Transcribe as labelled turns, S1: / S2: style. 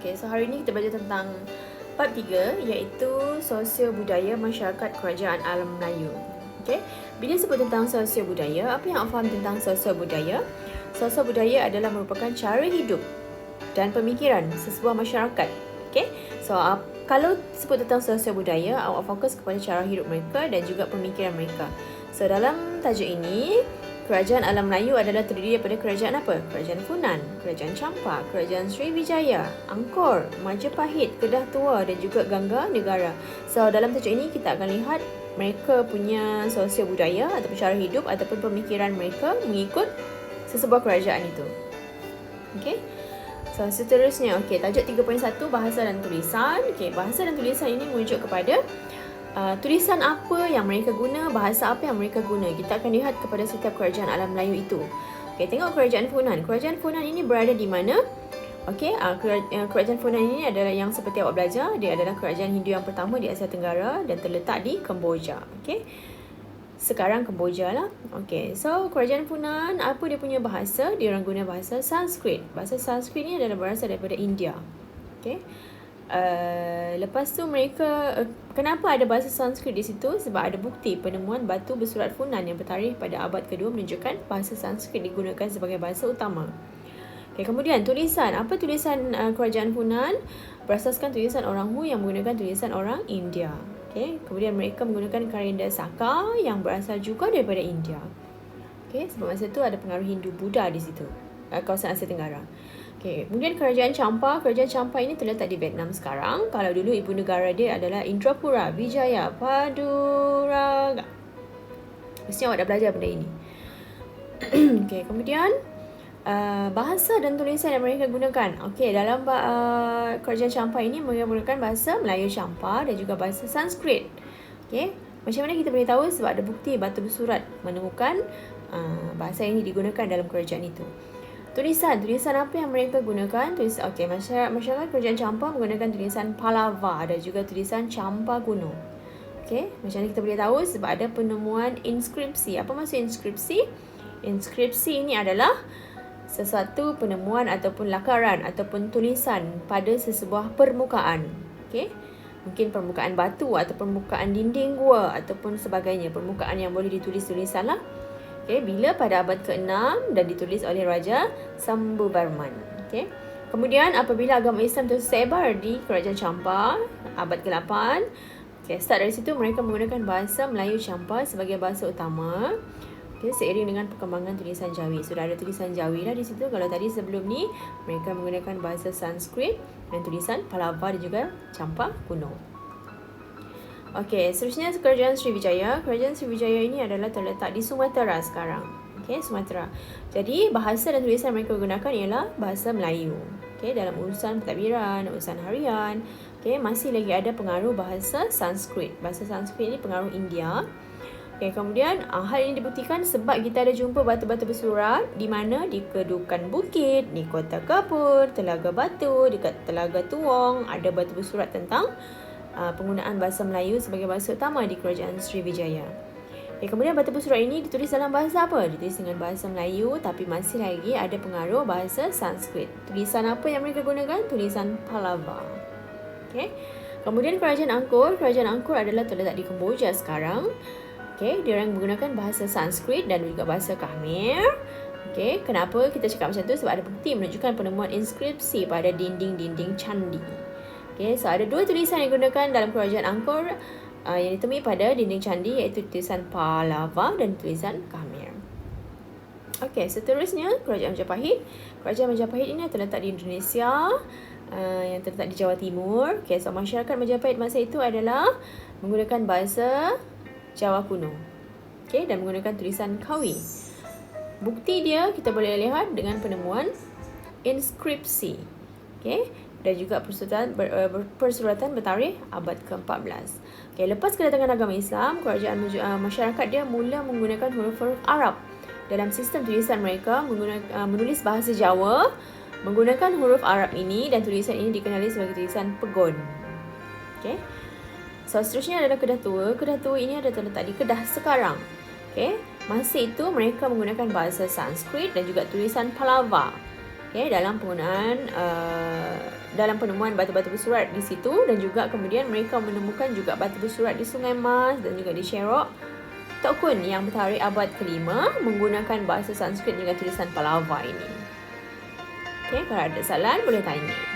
S1: Okay, so hari ni kita belajar tentang bab 3 iaitu sosial budaya masyarakat kerajaan alam Melayu. Okay, bila sebut tentang sosial budaya, apa yang awak faham tentang sosial budaya? Sosial budaya adalah merupakan cara hidup dan pemikiran sesebuah masyarakat. Okay, so kalau sebut tentang sosial budaya, awak fokus kepada cara hidup mereka dan juga pemikiran mereka. So dalam tajuk ini, Kerajaan Alam Melayu adalah terdiri daripada kerajaan apa? Kerajaan Funan, Kerajaan Champa, Kerajaan Sriwijaya, Angkor, Majapahit, Kedah Tua dan juga Gangga Negara. So dalam tajuk ini kita akan lihat mereka punya sosial budaya ataupun cara hidup ataupun pemikiran mereka mengikut sesebuah kerajaan itu. Okay. So seterusnya, okay, tajuk 3.1 bahasa dan tulisan. Okay, bahasa dan tulisan ini merujuk kepada tulisan apa yang mereka guna, bahasa apa yang mereka guna. Kita akan lihat kepada setiap kerajaan alam Melayu itu. Okey, tengok kerajaan Funan. Kerajaan Funan ini berada di mana? Okey, kerajaan Funan ini adalah yang seperti awak belajar, dia adalah kerajaan Hindu yang pertama di Asia Tenggara dan terletak di Kemboja. Okey. Sekarang Kemboja lah. Okey, so kerajaan Funan, apa dia punya bahasa? Dia orang guna bahasa Sanskrit. Bahasa Sanskrit ni adalah berasal daripada India. Okey. Lepas tu mereka kenapa ada bahasa Sanskrit di situ? Sebab ada bukti penemuan batu bersurat Funan yang bertarikh pada abad kedua menunjukkan bahasa Sanskrit digunakan sebagai bahasa utama. Okay, kemudian tulisan. Apa tulisan kerajaan Funan? Berasaskan tulisan orang Hu yang menggunakan tulisan orang India. Okay, kemudian mereka menggunakan kalender Saka yang berasal juga daripada India. Okay, sebab masa tu ada pengaruh Hindu Buddha di situ, kawasan Asia Tenggara. Okay, kemudian kerajaan Champa. Kerajaan Champa ini terletak di Vietnam sekarang. Kalau dulu ibu negara dia adalah Indrapura, Vijaya, Paduraga. Mesti awak dah belajar benda ini. Okay, kemudian bahasa dan tulisan yang mereka gunakan. Okay, dalam kerajaan Champa ini mereka menggunakan bahasa Melayu Champa dan juga bahasa Sanskrit. Okay, macam mana kita boleh tahu? Sebab ada bukti batu bersurat menemukan bahasa ini digunakan dalam kerajaan itu. Tulisan apa yang mereka gunakan? Okey, masyarakat kerajaan Champa menggunakan tulisan Pallava dan juga tulisan Champa kuno. Okey, macam mana kita boleh tahu? Sebab ada penemuan inskripsi. Apa maksud inskripsi? Inskripsi ini adalah sesuatu penemuan ataupun lakaran ataupun tulisan pada sesebuah permukaan. Okey, mungkin permukaan batu atau permukaan dinding gua ataupun sebagainya. Permukaan yang boleh ditulis tulisan lah. Okay, bila pada abad ke-6 dan ditulis oleh Raja Sambuvarman. Okay. Kemudian apabila agama Islam tersebar di kerajaan Champa abad ke-8, okay, start dari situ mereka menggunakan bahasa Melayu Champa sebagai bahasa utama. Okay, seiring dengan perkembangan tulisan Jawi. Sudah ada tulisan Jawi lah di situ. Kalau tadi sebelum ni mereka menggunakan bahasa Sanskrit dan tulisan Pallava dan juga Champa kuno. Okey, seterusnya kerajaan Sriwijaya. Kerajaan Sriwijaya ini adalah terletak di Sumatera sekarang. Okey, Sumatera. Jadi, bahasa dan tulisan mereka gunakan ialah bahasa Melayu. Okey, dalam urusan pentadbiran, urusan harian. Okey, masih lagi ada pengaruh bahasa Sanskrit. Bahasa Sanskrit ini pengaruh India. Okey, kemudian hal ini dibuktikan sebab kita ada jumpa batu-batu bersurat di mana di Kedukan Bukit, di Kota Kapur, Telaga Batu, dekat Telaga Tuong ada batu bersurat tentang penggunaan bahasa Melayu sebagai bahasa utama di kerajaan Sriwijaya. Okay, kemudian batu bersurat ini ditulis dalam bahasa apa? Ditulis dengan bahasa Melayu tapi masih lagi ada pengaruh bahasa Sanskrit. Tulisan apa yang mereka gunakan? Tulisan Pallava. Okay. Kemudian kerajaan Angkor. Kerajaan Angkor adalah terletak di Kemboja sekarang. Okay, dia orang menggunakan bahasa Sanskrit dan juga bahasa Khmer. Okay, kenapa kita cakap macam tu? Sebab ada bukti menunjukkan penemuan inskripsi pada dinding-dinding candi. Okay, so ada dua tulisan yang digunakan dalam kerajaan Angkor yang ditemui pada dinding candi iaitu tulisan Pallava dan tulisan Khmer. Okay, seterusnya kerajaan Majapahit. Kerajaan Majapahit ini terletak di Indonesia yang terletak di Jawa Timur. Okay, so masyarakat Majapahit masa itu adalah menggunakan bahasa Jawa kuno. Okay, dan menggunakan tulisan Kawi. Bukti dia kita boleh lihat dengan penemuan inskripsi. Okay, dan juga persuratan bertarikh abad ke-14. Okay, lepas kedatangan agama Islam, kerajaan masyarakat dia mula menggunakan huruf-huruf Arab. Dalam sistem tulisan mereka menulis bahasa Jawa menggunakan huruf Arab ini dan tulisan ini dikenali sebagai tulisan Pegon. Okay. So seterusnya adalah Kedah Tua. Kedah Tua ini ada terletak di Kedah sekarang. Okay. Masa itu mereka menggunakan bahasa Sanskrit dan juga tulisan Pallava. Okay, dalam penggunaan dalam penemuan batu-batu bersurat di situ, dan juga kemudian mereka menemukan juga batu bersurat di Sungai Mas dan juga di Sherok. Tok Kun yang bertarikh abad ke-5 menggunakan bahasa Sanskrit dengan tulisan Pallava ini. Okay, kalau ada soalan boleh tanya.